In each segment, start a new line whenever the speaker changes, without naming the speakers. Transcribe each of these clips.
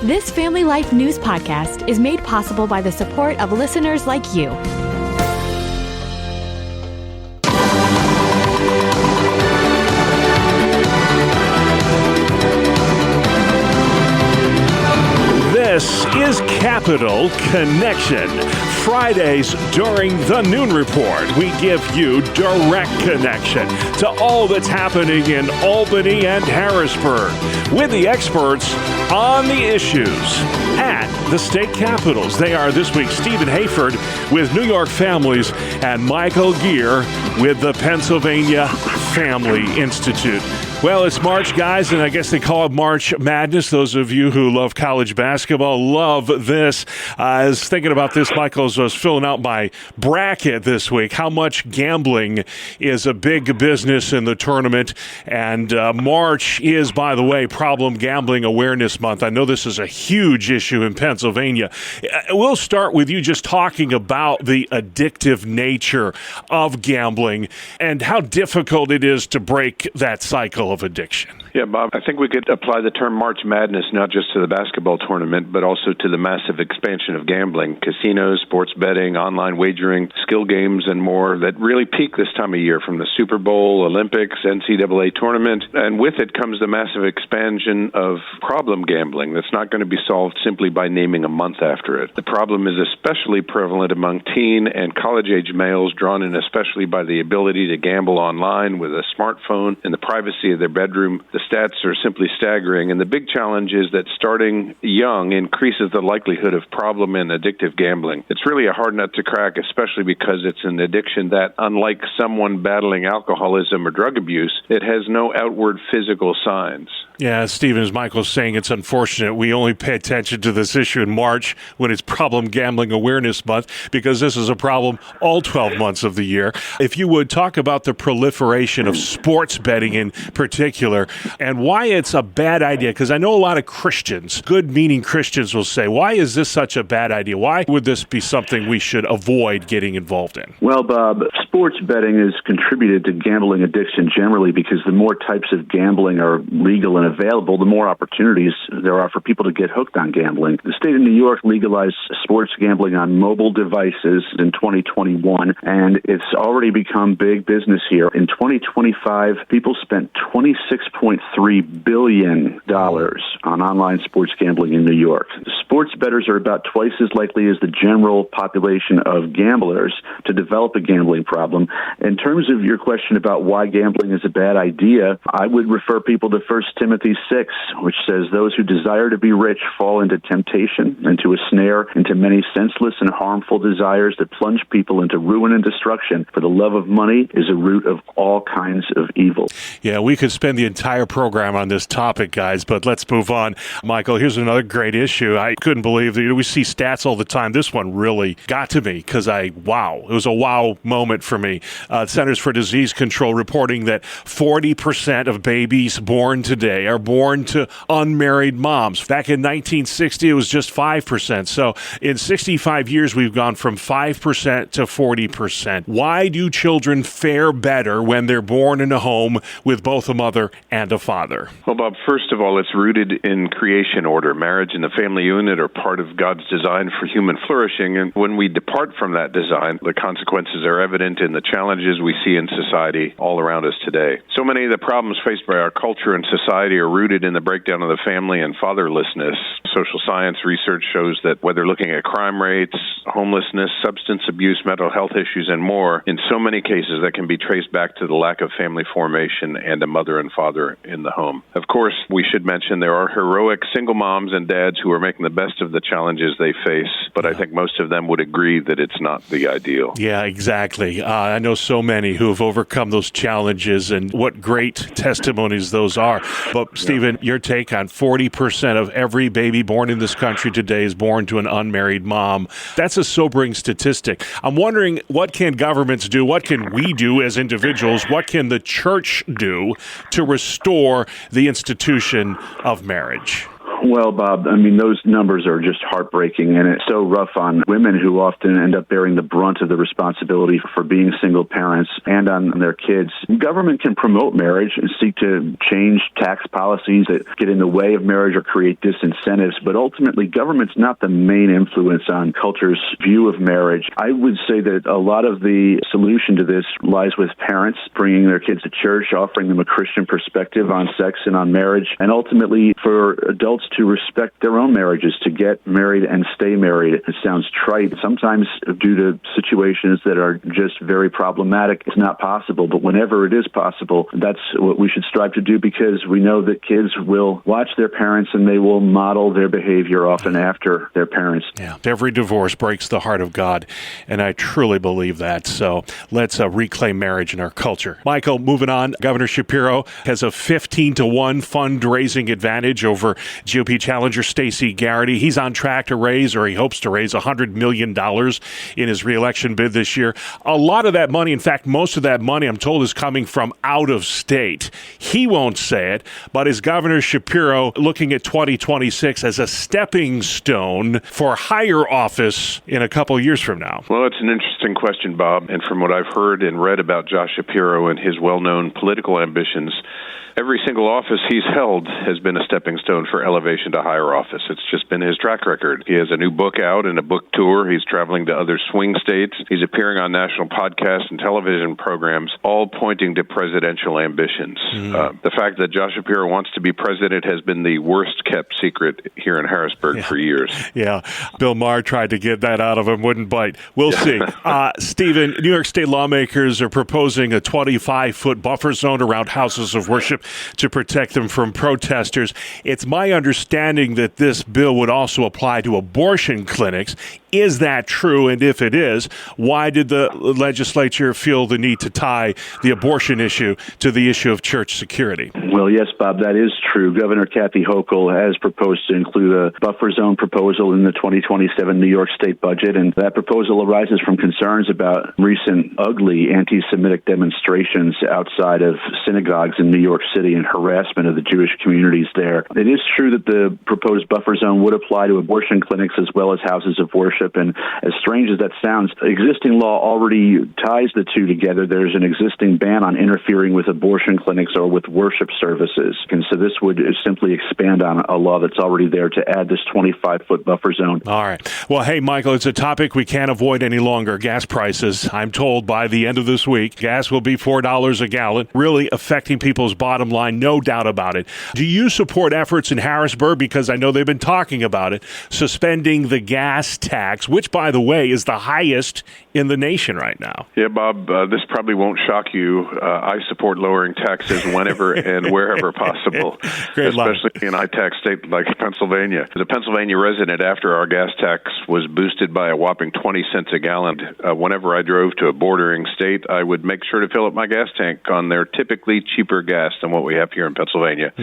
This Family Life News podcast is made possible by the support of listeners like you.
This is Capital Connection. Fridays during the Noon Report, we give you direct connection to all that's happening in Albany and Harrisburg with the experts on the issues at the state capitals. They are this week Stephen Hayford with New York Families and Michael Geer with the Pennsylvania Family Institute. Well, it's March, guys, and I guess they call it March Madness. Those of you who love college basketball love this. I was thinking about this, Michael, as I was filling out my bracket this week, how much gambling is a big business in the tournament. And March is, by the way, Problem Gambling Awareness Month. I know this is a huge issue in Pennsylvania. We'll start with you just talking about the addictive nature of gambling and how difficult it is to break that cycle of addiction.
Yeah, Bob, I think we could apply the term March Madness not just to the basketball tournament, but also to the massive expansion of gambling, casinos, sports betting, online wagering, skill games, and more that really peak this time of year, from the Super Bowl, Olympics, NCAA tournament. And with it comes the massive expansion of problem gambling that's not going to be solved simply by naming a month after it. The problem is especially prevalent among teen and college-age males, drawn in especially by the ability to gamble online with a smartphone in the privacy of their bedroom. The stats are simply staggering, and the big challenge is that starting young increases the likelihood of problem and addictive gambling. It's really a hard nut to crack, especially because it's an addiction that, unlike someone battling alcoholism or drug abuse, it has no outward physical signs.
Yeah, Stephen, as Michael's saying, it's unfortunate we only pay attention to this issue in March when it's Problem Gambling Awareness Month, because this is a problem all 12 months of the year. If you would talk about the proliferation of sports betting in particular and why it's a bad idea, because I know a lot of Christians, good-meaning Christians, will say, why is this such a bad idea? Why would this be something we should avoid getting involved in?
Well, Bob, sports betting has contributed to gambling addiction generally because the more types of gambling are legal and available, the more opportunities there are for people to get hooked on gambling. The state of New York legalized sports gambling on mobile devices in 2021, and it's already become big business here. In 2025, people spent $26.3 billion on online sports gambling in New York. Sports bettors are about twice as likely as the general population of gamblers to develop a gambling problem. In terms of your question about why gambling is a bad idea, I would refer people to 1 Timothy 6, which says, those who desire to be rich fall into temptation, into a snare, into many senseless and harmful desires that plunge people into ruin and destruction. For the love of money is a root of all kinds of evil.
Yeah, we could spend the entire program on this topic, guys, but let's move on. Michael, here's another great issue. I couldn't believe that we see stats all the time. This one really got to me because it was a wow moment for me. Centers for Disease Control reporting that 40% of babies born today are born to unmarried moms. Back in 1960, it was just 5%. So in 65 years, we've gone from 5% to 40%. Why do children fare better when they're born in a home with both a mother and a father?
Well, Bob, first of all, it's rooted in creation order. Marriage and the family unit are part of God's design for human flourishing, and when we depart from that design, the consequences are evident in the challenges we see in society all around us today. So many of the problems faced by our culture and society are rooted in the breakdown of the family and fatherlessness. Social science research shows that whether looking at crime rates, homelessness, substance abuse, mental health issues, and more, in so many cases that can be traced back to the lack of family formation and a mother and father in the home. Of course, we should mention there are heroic single moms and dads who are making the best of the challenges they face, but I think most of them would agree that it's not the ideal.
Yeah, exactly. I know so many who have overcome those challenges, and what great testimonies those are. But Stephen, your take on 40% of every baby born in this country today is born to an unmarried mom. That's a sobering statistic. I'm wondering, what can governments do? What can we do as individuals? What can the church do to restore the institution of marriage?
Well, Bob, I mean, those numbers are just heartbreaking, and it's so rough on women who often end up bearing the brunt of the responsibility for being single parents and on their kids. Government can promote marriage and seek to change tax policies that get in the way of marriage or create disincentives, but ultimately government's not the main influence on culture's view of marriage. I would say that a lot of the solution to this lies with parents bringing their kids to church, offering them a Christian perspective on sex and on marriage, and ultimately for adults to respect their own marriages, to get married and stay married. It sounds trite. Sometimes due to situations that are just very problematic, it's not possible, but whenever it is possible, that's what we should strive to do, because we know that kids will watch their parents and they will model their behavior often after their parents.
Yeah, every divorce breaks the heart of God, and I truly believe that. So let's reclaim marriage in our culture. Michael, moving on, Governor Shapiro has a 15-1 fundraising advantage over GOP challenger Stacey Garrity. He's on track to raise, or he hopes to raise, $100 million in his reelection bid this year. A lot of that money, in fact, most of that money, I'm told, is coming from out of state. He won't say it, but is Governor Shapiro looking at 2026 as a stepping stone for higher office in a couple years from now?
Well, it's an interesting question, Bob. And from what I've heard and read about Josh Shapiro and his well-known political ambitions, every single office he's held has been a stepping stone for elevation to higher office. It's just been his track record. He has a new book out and a book tour. He's traveling to other swing states. He's appearing on national podcasts and television programs, all pointing to presidential ambitions. The fact that Josh Shapiro wants to be president has been the worst-kept secret here in Harrisburg for years.
Yeah, Bill Maher tried to get that out of him, wouldn't bite. We'll see. Stephen, New York State lawmakers are proposing a 25-foot buffer zone around houses of worship to protect them from protesters. It's my understanding that this bill would also apply to abortion clinics. Is that true? And if it is, why did the legislature feel the need to tie the abortion issue to the issue of church security?
Well, yes, Bob, that is true. Governor Kathy Hochul has proposed to include a buffer zone proposal in the 2027 New York State budget, and that proposal arises from concerns about recent ugly anti-Semitic demonstrations outside of synagogues in New York City and harassment of the Jewish communities there. It is true that the proposed buffer zone would apply to abortion clinics as well as houses of worship. And as strange as that sounds, existing law already ties the two together. There's an existing ban on interfering with abortion clinics or with worship services. And so this would simply expand on a law that's already there to add this 25-foot buffer zone.
All right. Well, hey, Michael, it's a topic we can't avoid any longer. Gas prices. I'm told by the end of this week, gas will be $4 a gallon, really affecting people's bottom line, no doubt about it. Do you support efforts in Harrisburg, because I know they've been talking about it, suspending the gas tax, which, by the way, is the highest in the nation right now?
Yeah, Bob, this probably won't shock you. I support lowering taxes whenever and wherever possible, especially in a high-tax state like Pennsylvania. As a Pennsylvania resident, after our gas tax was boosted by a whopping 20 cents a gallon, whenever I drove to a bordering state, I would make sure to fill up my gas tank on their typically cheaper gas than what we have here in Pennsylvania.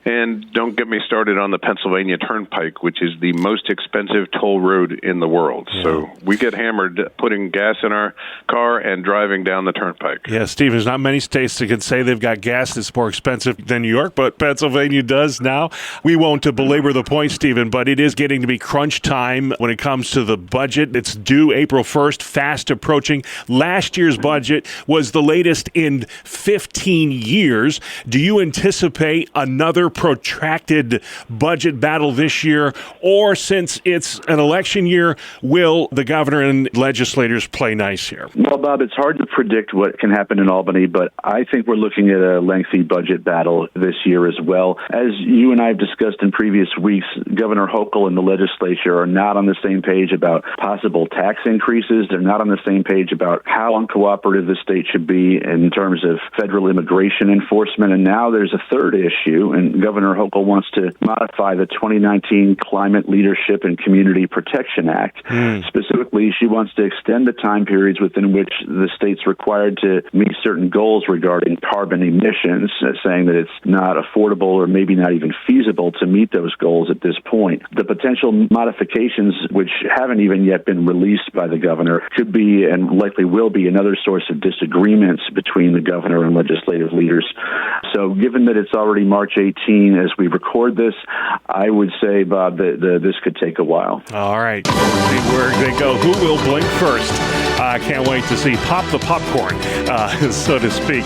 And don't get me started on the Pennsylvania Turnpike, which is the most expensive toll road in the world. Yeah. So we get hammered putting gas in our car and driving down the turnpike.
Yeah, Steve, there's not many states that can say they've got gas that's more expensive than New York, but Pennsylvania does now. We won't belabor the point, Stephen, but it is getting to be crunch time when it comes to the budget. It's due April 1st, fast approaching. Last year's budget was the latest in 15 years. Do you anticipate another protracted budget battle this year, or since it's an election year, will the governor and legislators play nice here?
Well, Bob, it's hard to predict what can happen in Albany, but I think we're looking at a lengthy budget battle this year as well. As you and I have discussed in previous weeks, Governor Hochul and the legislature are not on the same page about possible tax increases. They're not on the same page about how uncooperative the state should be in terms of federal immigration enforcement. And now there's a third issue, and Governor Hochul wants to modify the 2019 Climate Leadership and Community Protection Act. Specifically, she wants to extend the time periods within which the state's required to meet certain goals regarding carbon emissions, saying that it's not affordable or maybe not even feasible to meet those goals at this point. The potential modifications, which haven't even yet been released by the governor, could be and likely will be another source of disagreements between the governor and legislative leaders. So given that it's already March 18 as we record this, I would say, Bob, that this could take a while.
All right. Where they go. Who will blink first? I can't wait to see. Pop the popcorn, so to speak.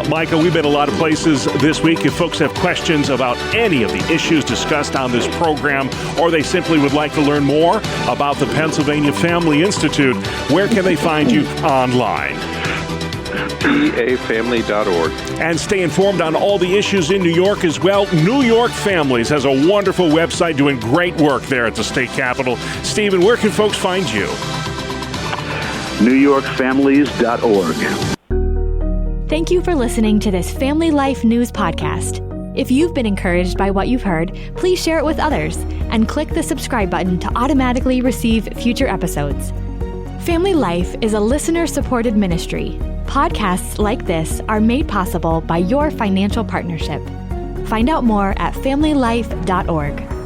Micah, we've been a lot of places this week. If folks have questions about any of the issues discussed on this program, or they simply would like to learn more about the Pennsylvania Family Institute, where can they find you online?
PAFamily.org.
And stay informed on all the issues in New York as well. New York Families has a wonderful website doing great work there at the state capitol. Stephen, where can folks find you?
NewYorkFamilies.org.
Thank you for listening to this Family Life News podcast. If you've been encouraged by what you've heard, please share it with others and click the subscribe button to automatically receive future episodes. Family Life is a listener-supported ministry. Podcasts like this are made possible by your financial partnership. Find out more at FamilyLife.org.